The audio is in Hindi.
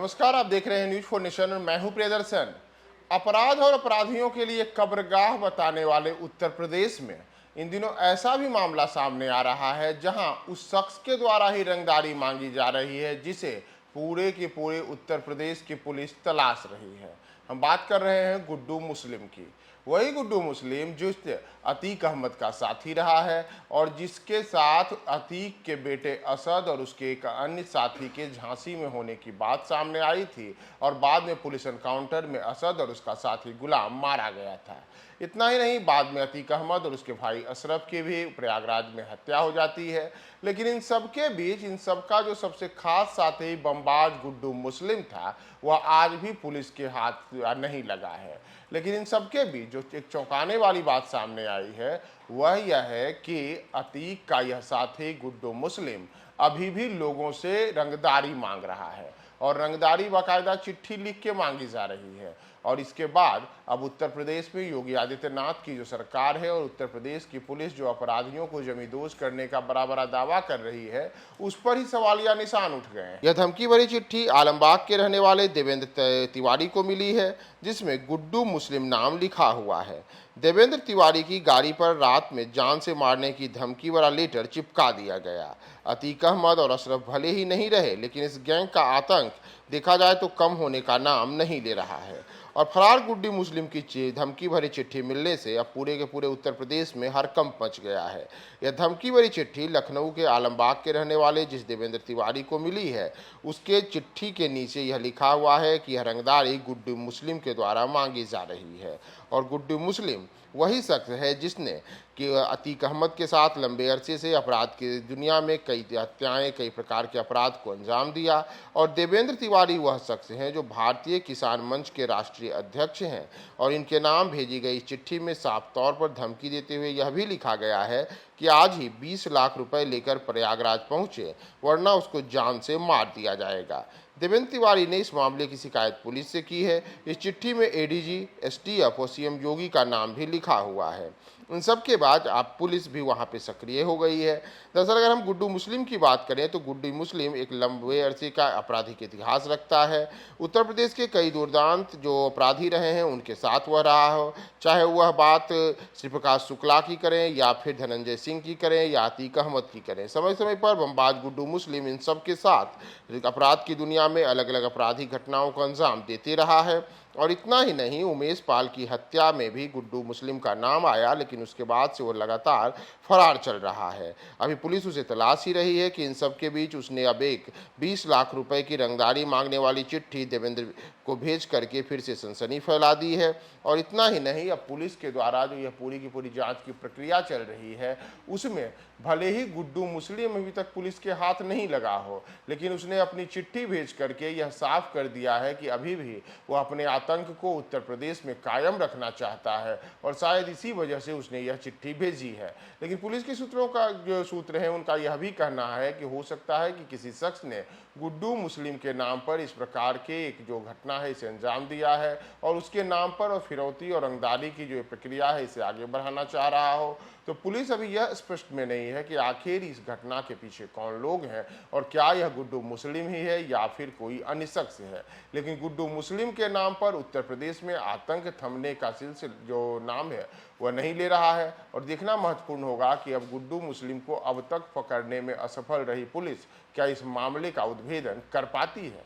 नमस्कार, आप देख रहे हैं न्यूज फॉर नेशन और मैं हूं प्रियदर्शन। अपराध और अपराधियों के लिए कब्रगाह बताने वाले उत्तर प्रदेश में इन दिनों ऐसा भी मामला सामने आ रहा है जहां उस शख्स के द्वारा ही रंगदारी मांगी जा रही है जिसे पूरे के पूरे उत्तर प्रदेश की पुलिस तलाश रही है। हम बात कर रहे हैं गुड्डू मुस्लिम की। वही गुड्डू मुस्लिम जो अतीक अहमद का साथी रहा है और जिसके साथ अतीक के बेटे असद और उसके एक अन्य साथी के झांसी में होने की बात सामने आई थी और बाद में पुलिस एनकाउंटर में असद और उसका साथी गुलाम मारा गया था। इतना ही नहीं, बाद में अतीक अहमद और उसके भाई अशरफ की भी प्रयागराज में हत्या हो जाती है। लेकिन इन सब के बीच इन सबका जो सबसे खास साथी बमबाज गुड्डू मुस्लिम था वह आज भी पुलिस के हाथ नहीं लगा है। लेकिन इन सब के बीच जो एक चौंकाने वाली बात सामने आई है वह यह है कि अतीक का यह साथी गुड्डू मुस्लिम अभी भी लोगों से रंगदारी मांग रहा है और रंगदारी बाकायदा चिट्ठी लिख के मांगी जा रही है। और इसके बाद अब उत्तर प्रदेश में योगी आदित्यनाथ की जो सरकार है और उत्तर प्रदेश की पुलिस जो अपराधियों को जमींदोज करने का बड़ा दावा कर रही है उस पर ही सवालिया निशान उठ गए हैं। यह धमकी भरी चिट्ठी आलमबाग के रहने वाले देवेंद्र तिवारी को मिली है जिसमें गुड्डू मुस्लिम नाम लिखा हुआ है। देवेंद्र तिवारी की गाड़ी पर रात में जान से मारने की धमकी वाला लेटर चिपका दिया गया। अतीक अहमद और अशरफ भले ही नहीं रहे लेकिन इस गैंग का आतंक देखा जाए तो कम होने का नाम नहीं ले रहा है और फरार गुड्डू मुस्लिम की धमकी भरी चिट्ठी मिलने से अब पूरे के पूरे उत्तर प्रदेश में हड़कंप मच गया है। यह धमकी भरी चिट्ठी लखनऊ के आलमबाग के रहने वाले जिस देवेंद्र तिवारी को मिली है उसके चिट्ठी के नीचे यह लिखा हुआ है कि यह रंगदारी गुड्डू मुस्लिम के द्वारा मांगी जा रही है और गुड्डू मुस्लिम वही शख्स है जिसने कि अतीक अहमद के साथ लंबे अरसे से अपराध की दुनिया में कई हत्याएं कई प्रकार के अपराध को अंजाम दिया और देवेंद्र तिवारी वह शख्स हैं जो भारतीय किसान मंच के राष्ट्रीय अध्यक्ष हैं और इनके नाम भेजी गई चिट्ठी में साफ तौर पर धमकी देते हुए यह भी लिखा गया है कि आज ही 20 लाख रुपए लेकर प्रयागराज पहुंचे वरना उसको जान से मार दिया जाएगा। देवेंद्र तिवारी ने इस मामले की शिकायत पुलिस से की है। इस चिट्ठी में एडीजी, एसटीएफ और सीएम योगी का नाम भी लिखा हुआ है। इन सब के बाद अब पुलिस भी वहां पे सक्रिय हो गई है। दरअसल अगर हम गुड्डू मुस्लिम की बात करें तो गुड्डू मुस्लिम एक लंबे अरसे का आपराधिक इतिहास रखता है। उत्तर प्रदेश के कई दुर्दांत जो अपराधी रहे हैं उनके साथ वह रहा हो, चाहे वह बात श्री प्रकाश शुक्ला की करें या फिर धनंजय सिंह की करें या अतीक अहमद की करें। समय समय पर बमबाज गुड्डू मुस्लिम इन सब के साथ अपराध की दुनिया में अलग अलग आपराधिक घटनाओं को अंजाम देते रहा है। और इतना ही नहीं, उमेश पाल की हत्या में भी गुड्डू मुस्लिम का नाम आया लेकिन उसके बाद से वो लगातार फरार चल रहा है। अभी पुलिस उसे तलाश ही रही है कि इन सब के बीच उसने अब एक 20 लाख रुपए की रंगदारी मांगने वाली चिट्ठी देवेंद्र को भेज करके फिर से सनसनी फैला दी है। और इतना ही नहीं, अब पुलिस के द्वारा जो यह पूरी की पूरी जांच की प्रक्रिया चल रही है उसमें भले ही गुड्डू मुस्लिम अभी तक पुलिस के हाथ नहीं लगा हो लेकिन उसने अपनी चिट्ठी भेज करके यह साफ कर दिया है कि अभी भी वह अपने आतंक को उत्तर प्रदेश में कायम रखना चाहता है और शायद इसी वजह से उसने यह चिट्ठी भेजी है। लेकिन पुलिस के सूत्रों का जो सूत्र है उनका यह भी कहना है कि हो सकता है कि किसी शख्स ने गुड्डू मुस्लिम के नाम पर इस प्रकार के एक जो घटना है इसे अंजाम दिया है और उसके नाम पर और फिरौती और रंगदारी की जो प्रक्रिया है इसे आगे बढ़ाना चाह रहा हो। तो पुलिस अभी यह स्पष्ट में नहीं है कि आखिर इस घटना के पीछे कौन लोग हैं और क्या यह गुड्डू मुस्लिम ही है या फिर कोई अन्य शख्स है। लेकिन गुड्डू मुस्लिम के नाम पर उत्तर प्रदेश में आतंक थमने का सिलसिला जो नाम है वह नहीं ले रहा है और देखना महत्वपूर्ण होगा कि अब गुड्डू मुस्लिम को अब तक पकड़ने में असफल रही पुलिस क्या इस मामले का उद्भेदन कर पाती है।